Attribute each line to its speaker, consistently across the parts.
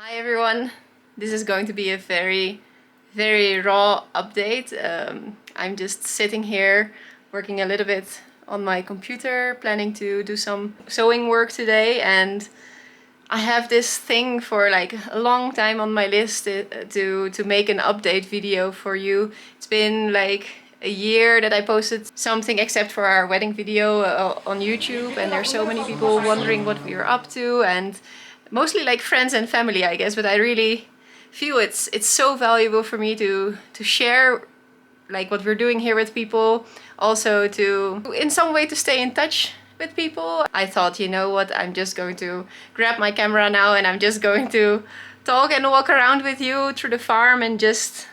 Speaker 1: Hi everyone, this is going to be a very raw update. I'm just sitting here working a little bit on my computer, planning to do some sewing work today, and I have this thing for like a long time on my list to make an update video for you. It's been like a year that I posted something except for our wedding video on YouTube, and there's so many people wondering what we are up to, and mostly like friends and family, I guess, but I really feel it's so valuable for me to share like what we're doing here with people, also to in some way to stay in touch with people. I thought, you know what, I'm just going to grab my camera now and I'm just going to talk and walk around with you through the farm and just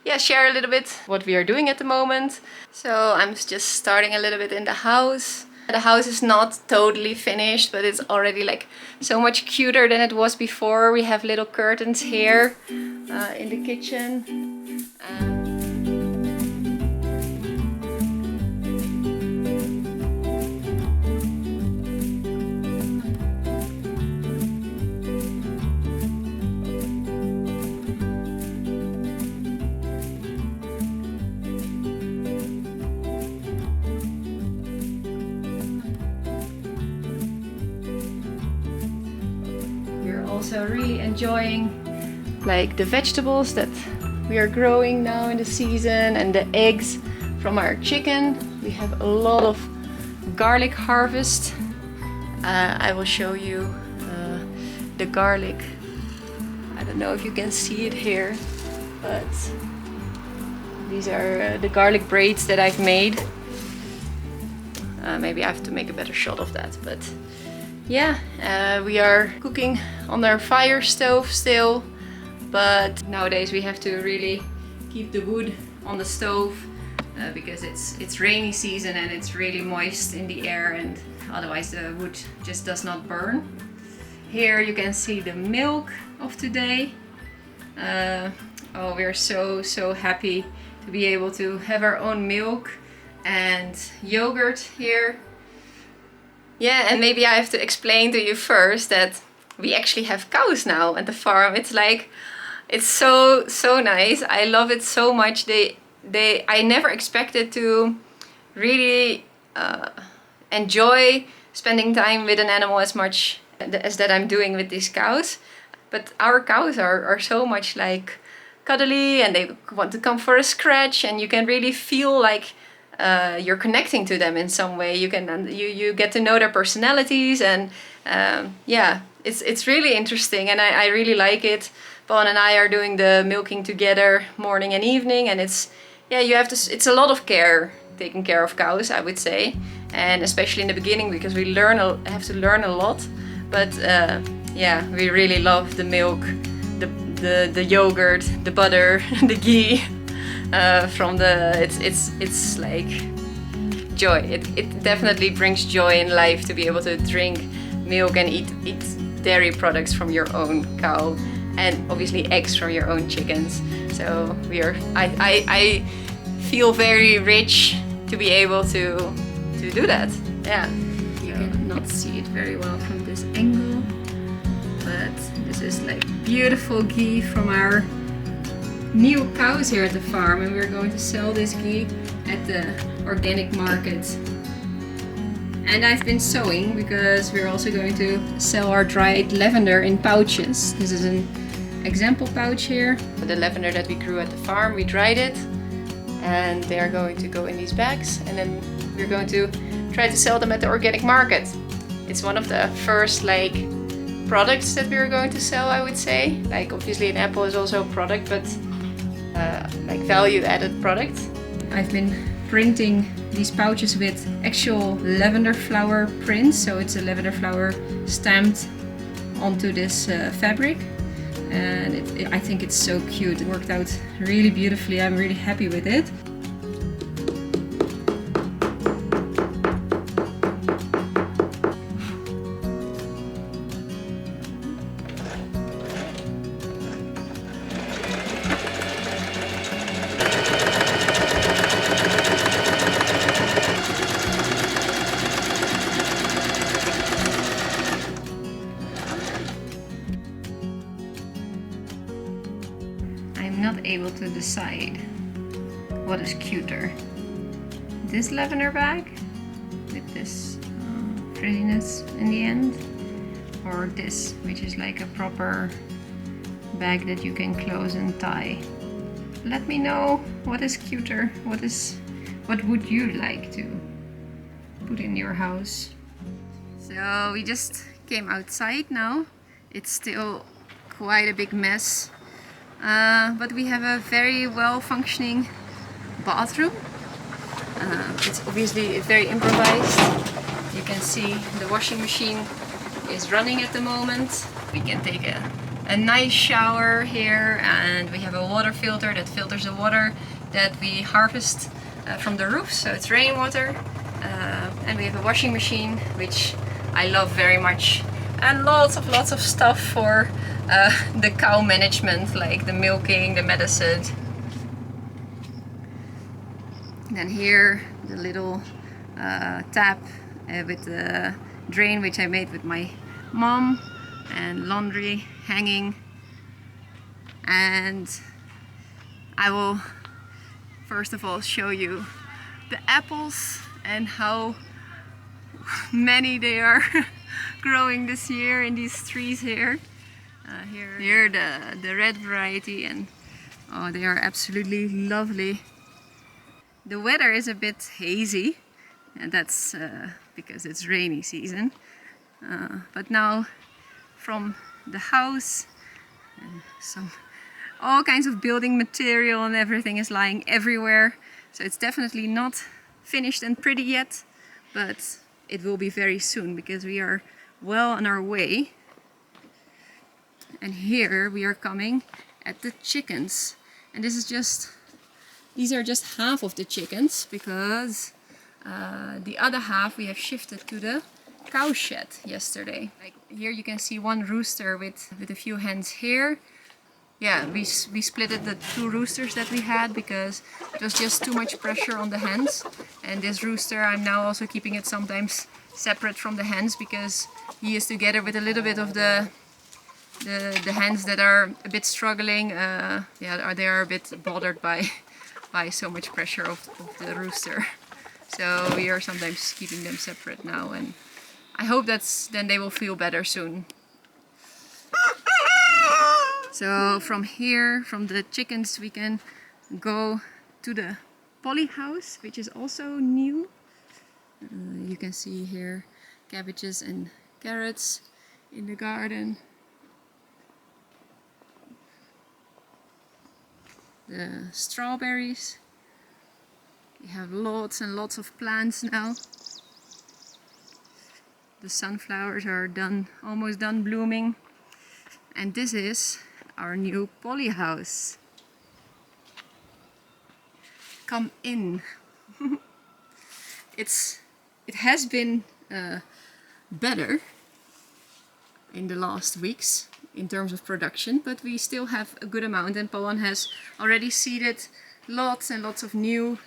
Speaker 1: yeah, share a little bit what we are doing at the moment. So I'm just starting a little bit in the house. The house is not totally finished, but it's already like so much cuter than it was before. We have little curtains here in the kitchen. Also really enjoying like the vegetables that we are growing now in the season and the eggs from our chicken. We have a lot of garlic harvest. I will show you the garlic. I don't know if you can see it here, but these are the garlic braids that I've made. Maybe I have to make a better shot of that, but yeah, we are cooking on our fire stove still, but nowadays we have to really keep the wood on the stove because it's rainy season and it's really moist in the air, and otherwise the wood just does not burn. Here you can see the milk of today. Oh, we're so happy to be able to have our own milk and yogurt here. Yeah, and maybe I have to explain to you first that we actually have cows now at the farm. It's like, it's so nice. I love it so much. I never expected to really enjoy spending time with an animal as much as that I'm doing with these cows. But our cows are so much like cuddly, and they want to come for a scratch, and you can really feel like you're connecting to them in some way. You can you get to know their personalities, and yeah, it's really interesting, and I really like it. Bon and I are doing the milking together morning and evening, and it's it's a lot of care taking care of cows, I would say, and especially in the beginning because we have to learn a lot. But yeah, we really love the milk, the yogurt, the butter, the ghee. From the it's like joy. It definitely brings joy in life to be able to drink milk and eat dairy products from your own cow, and obviously eggs from your own chickens. So I feel very rich to be able to do that. Yeah, you cannot see it very well from this angle, but this is like beautiful ghee from our new cows here at the farm, and we're going to sell this ghee at the organic market. And I've been sewing because we're also going to sell our dried lavender in pouches. This is an example pouch here. The lavender that we grew at the farm, we dried it, and they are going to go in these bags, and then we're going to try to sell them at the organic market. It's one of the first like products that we're going to sell, I would say. Like obviously an apple is also a product, but like value added product. I've been printing these pouches with actual lavender flower prints, so it's a lavender flower stamped onto this fabric, and I think it's so cute. It worked out really beautifully. I'm really happy with it. I'm not able to decide what is cuter. This lavender bag with this frizziness in the end, or this, which is like a proper bag that you can close and tie. Let me know what is cuter, what would you like to put in your house. So we just came outside now. It's still quite a big mess, but we have a very well functioning bathroom. It's obviously very improvised. You can see the washing machine is running at the moment. We can take a nice shower here, and we have a water filter that filters the water that we harvest from the roof, so it's rainwater. And we have a washing machine, which I love very much, and lots of stuff for the cow management, like the milking, the medicine. Then here the little tap with the drain, which I made with my mom, and laundry hanging. And I will first of all show you the apples and how many they are growing this year in these trees here. Here the red variety, and oh, they are absolutely lovely. The weather is a bit hazy, and that's because it's rainy season. But now from the house, all kinds of building material and everything is lying everywhere. So it's definitely not finished and pretty yet, but it will be very soon because we are well on our way. And here we are coming at the chickens, and these are just half of the chickens, because the other half we have shifted to the cow shed yesterday. Like here you can see one rooster with a few hens here. Yeah, we splitted the two roosters that we had because it was just too much pressure on the hens. And this rooster, I'm now also keeping it sometimes separate from the hens, because he is together with a little bit of the hens that are a bit struggling. Yeah, they are a bit bothered by so much pressure of the rooster. So we are sometimes keeping them separate now, and I hope then they will feel better soon. So from here, from the chickens, we can go to the Polyhouse, which is also new. You can see here cabbages and carrots in the garden. The strawberries. We have lots and lots of plants now. The sunflowers are almost done blooming. And this is our new Polyhouse. Come in. It has been better in the last weeks in terms of production, but we still have a good amount, and Poan has already seeded lots and lots of new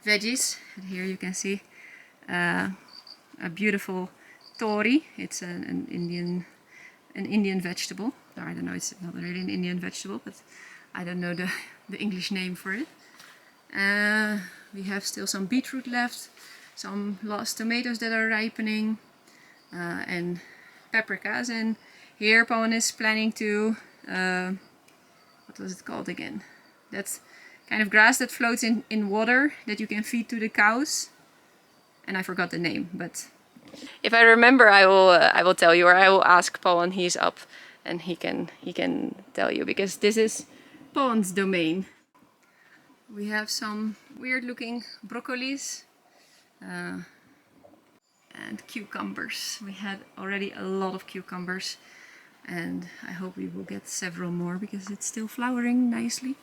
Speaker 1: veggies. And here you can see a beautiful tori. It's an Indian vegetable. Or I don't know, it's not really an Indian vegetable, but I don't know the English name for it. We have still some beetroot left, some lost tomatoes that are ripening, and paprikas. And here Poan is planning to, what was it called again? That's kind of grass that floats in water that you can feed to the cows. And I forgot the name, but if I remember, I will tell you, or I will ask Poan. He's up, and he can tell you, because this is Poan's domain. We have some weird looking broccolis and cucumbers. We had already a lot of cucumbers, and I hope we will get several more because it's still flowering nicely.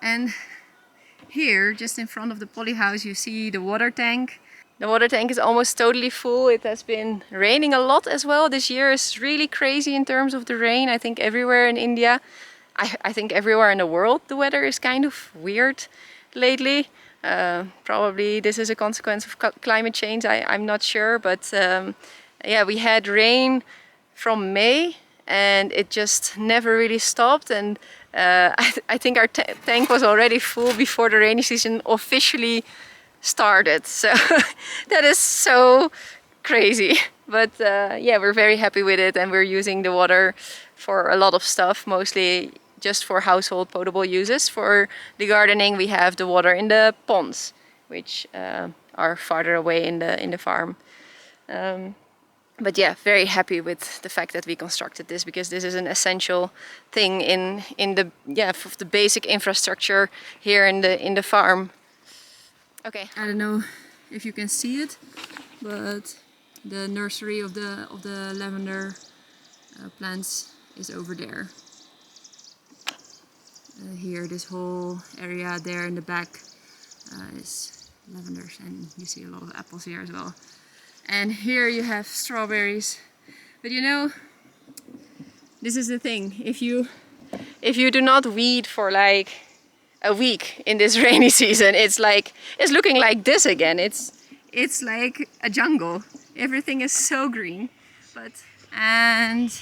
Speaker 1: And here, just in front of the Polyhouse, you see the water tank. The water tank is almost totally full. It has been raining a lot as well. This year is really crazy in terms of the rain. I think everywhere in India, I think everywhere in the world, the weather is kind of weird lately. Probably this is a consequence of climate change, I'm not sure. But yeah, we had rain from May, and it just never really stopped. And I think our tank was already full before the rainy season officially started. So that is so crazy. But yeah, we're very happy with it, and we're using the water for a lot of stuff, mostly just for household potable uses. For the gardening, we have the water in the ponds, which are farther away in the farm. But yeah, very happy with the fact that we constructed this, because this is an essential thing in the of the basic infrastructure here in the farm. Okay, I don't know if you can see it, but the nursery of the lavender plants is over there. Here, this whole area there in the back is lavenders, and you see a lot of apples here as well. And here you have strawberries. But you know, this is the thing. If you do not weed for like a week in this rainy season, it's looking like this again. It's like a jungle. Everything is so green. And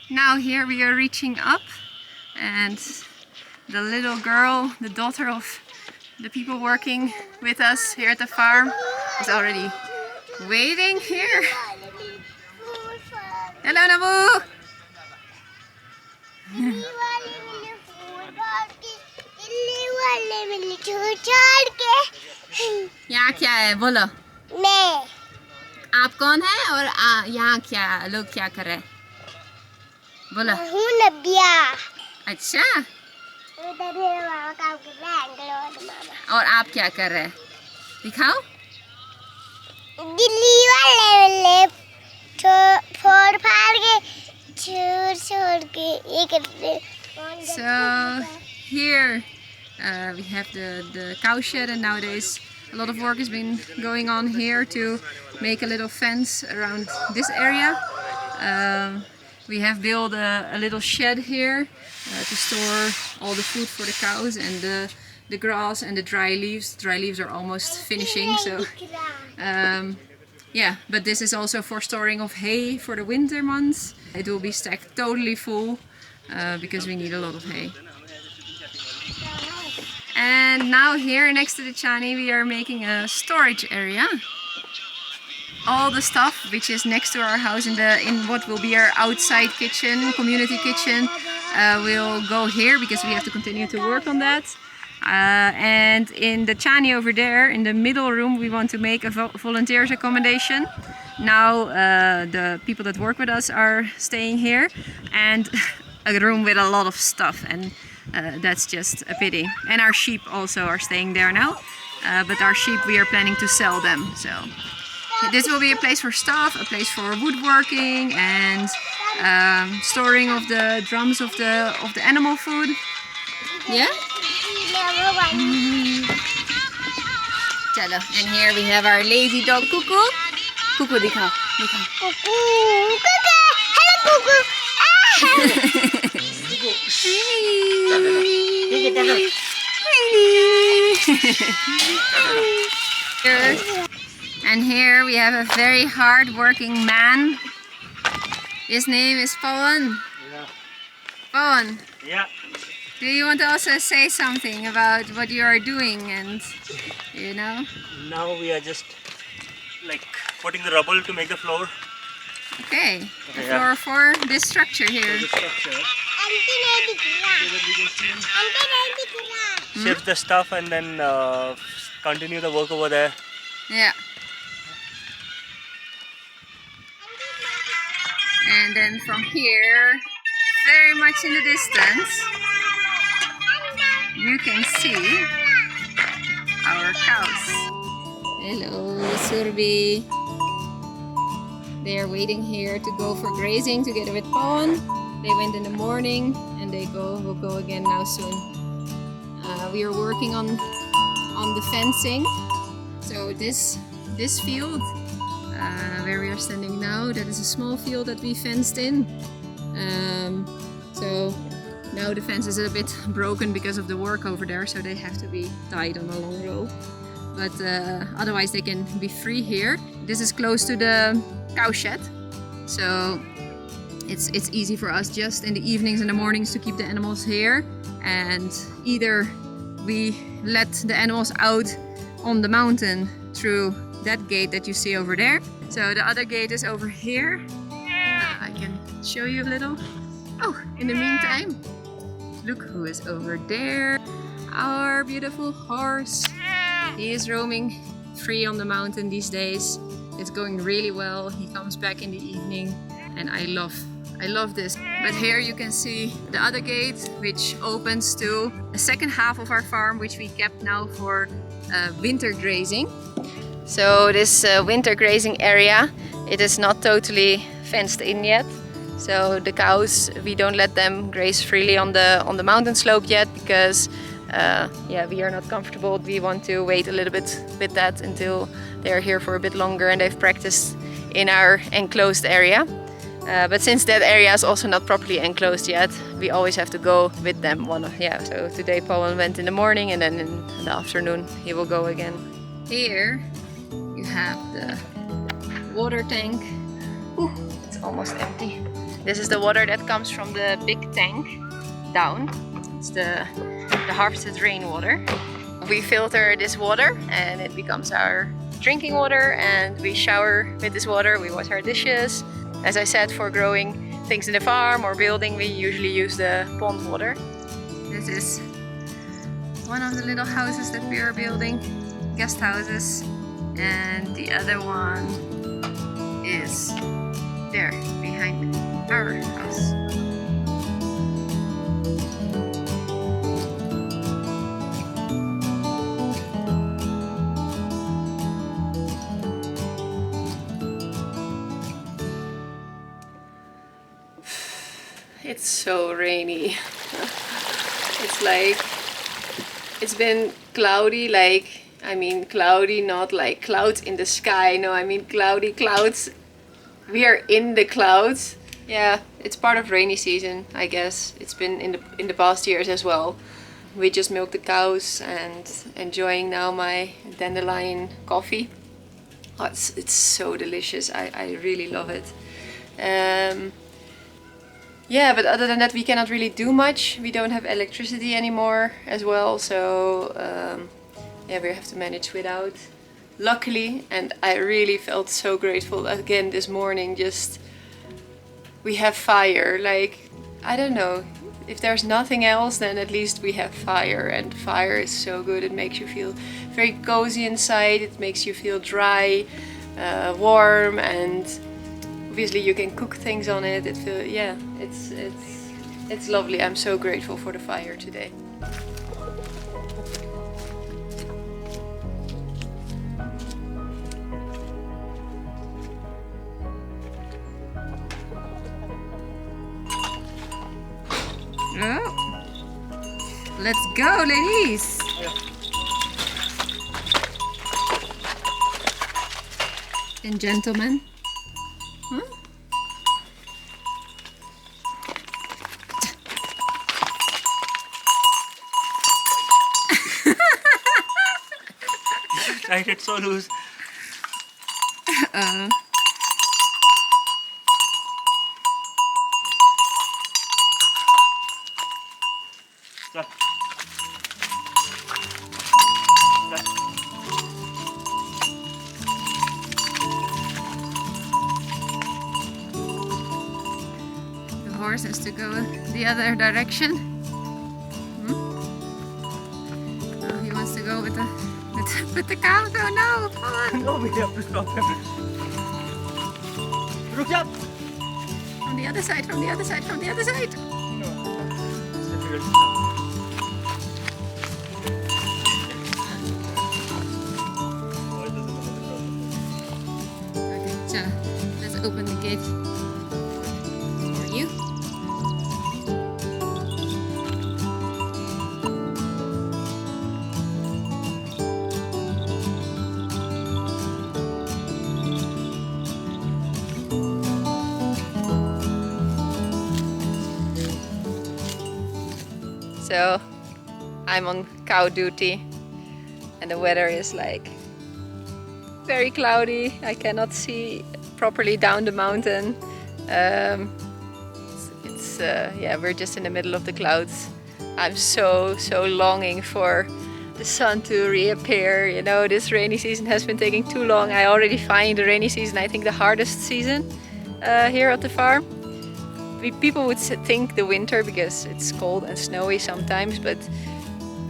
Speaker 1: now here we are reaching up, and the little girl, the daughter of the people working with us here at the farm, is already waiting here. Hello, Nabu! यहाँ क्या है बोलो? मैं। आप कौन है और यहाँ क्या लोग क्या कर रहे हैं? बोलो। मैं हूँ नबिया। अच्छा। उधर मामा काम कर रहे हैं। और आप क्या कर रहे हैं? दिखाओ। दिल्ली वाले फोड़ फाड़ के छोड़ के ये करते। So here we have the cow shed, and nowadays a lot of work has been going on here to make a little fence around this area. We have built a little shed here to store all the food for the cows, and the grass and the dry leaves. Dry leaves are almost finishing, so yeah, but this is also for storing of hay for the winter months. It will be stacked totally full because we need a lot of hay. And now here next to the chani we are making a storage area. All the stuff which is next to our house in what will be our outside kitchen, community kitchen, will go here because we have to continue to work on that. And in the chani over there, in the middle room, we want to make a volunteers accommodation. Now the people that work with us are staying here, and a room with a lot of stuff, and that's just a pity. And our sheep also are staying there now, but our sheep we are planning to sell them. So this will be a place for stuff, a place for woodworking, and storing of the drums of the animal food. Yeah. Chalo. And here we have our lazy dog Cuckoo. Cuckoo, dikhao. Cuckoo. Hello, Cuckoo. And here we have a very hard-working man. His name is Pawan. Yeah. Pawan. Yeah. Do you want to also say something about what you are doing, and you know?
Speaker 2: Now we are just like putting the rubble to make the floor.
Speaker 1: Okay, the floor for this structure here.
Speaker 2: For the structure. Shift the stuff and then continue the work over there.
Speaker 1: Yeah. And then from here, very much in the distance, you can see our cows. Hello, Surbi. They are waiting here to go for grazing together with Pawan. They went in the morning and they will go again now soon. We are working on the fencing. So this field where we are standing now, that is a small field that we fenced in. So now the fence is a bit broken because of the work over there, so they have to be tied on a long rope. But otherwise they can be free here. This is close to the cow shed. So it's easy for us just in the evenings and the mornings to keep the animals here, and either we let the animals out on the mountain through that gate that you see over there. So the other gate is over here. I can show you a little. Oh, in the meantime, look who is over there. Our beautiful horse. He is roaming free on the mountain these days. It's going really well. He comes back in the evening and I love this. But here you can see the other gate, which opens to a second half of our farm, which we kept now for winter grazing. So this winter grazing area, it is not totally fenced in yet. So the cows, we don't let them graze freely on the mountain slope yet, because yeah, we are not comfortable. We want to wait a little bit with that until they're here for a bit longer and they've practiced in our enclosed area. But since that area is also not properly enclosed yet, we always have to go with them. So today Paul went in the morning, and then in the afternoon he will go again. Here you have the water tank. Ooh, it's almost empty. This is the water that comes from the big tank down. It's the harvested rainwater. We filter this water and it becomes our drinking water, and we shower with this water, we wash our dishes. As I said, for growing things in the farm or building, we usually use the pond water. This is one of the little houses that we are building, guest houses, and the other one is there behind our house. It's so rainy. It's like, it's been cloudy, cloudy, not like clouds in the sky. No, I mean cloudy clouds. We are in the clouds. Yeah, it's part of rainy season, I guess. It's been in the past years as well. We just milk the cows and enjoying now my dandelion coffee. Oh, it's so delicious. I really love it. Yeah, but other than that, we cannot really do much. We don't have electricity anymore as well, so yeah, we have to manage without. Luckily, and I really felt so grateful again this morning, just we have fire. Like, I don't know, if there's nothing else, then at least we have fire, and fire is so good. It makes you feel very cozy inside, it makes you feel dry, warm, and obviously you can cook things on it. Yeah, it's lovely. I'm so grateful for the fire today. Oh, let's go, ladies. And gentlemen. Huh?
Speaker 2: Right, it's so loose.
Speaker 1: Stop. The horse has to go the other direction. Oh, he wants to go with the cow. Oh no, come on.
Speaker 2: No, we have to stop him. Look up!
Speaker 1: From the other side, from the other side, from the other side.
Speaker 2: No, it's difficult to stop. Oh, it doesn't look at the
Speaker 1: Okay, so let's open the gate for you. So I'm on cow duty and the weather is like very cloudy. I cannot see properly down the mountain. it's yeah, we're just in the middle of the clouds. I'm so longing for the sun to reappear. You know, this rainy season has been taking too long. I already find the rainy season, I think, the hardest season here at the farm. People would think the winter because it's cold and snowy sometimes, but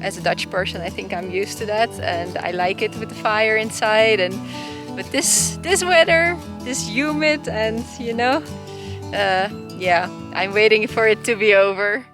Speaker 1: as a Dutch person, I think I'm used to that, and I like it with the fire inside. But this weather, this humid, and you know, yeah, I'm waiting for it to be over.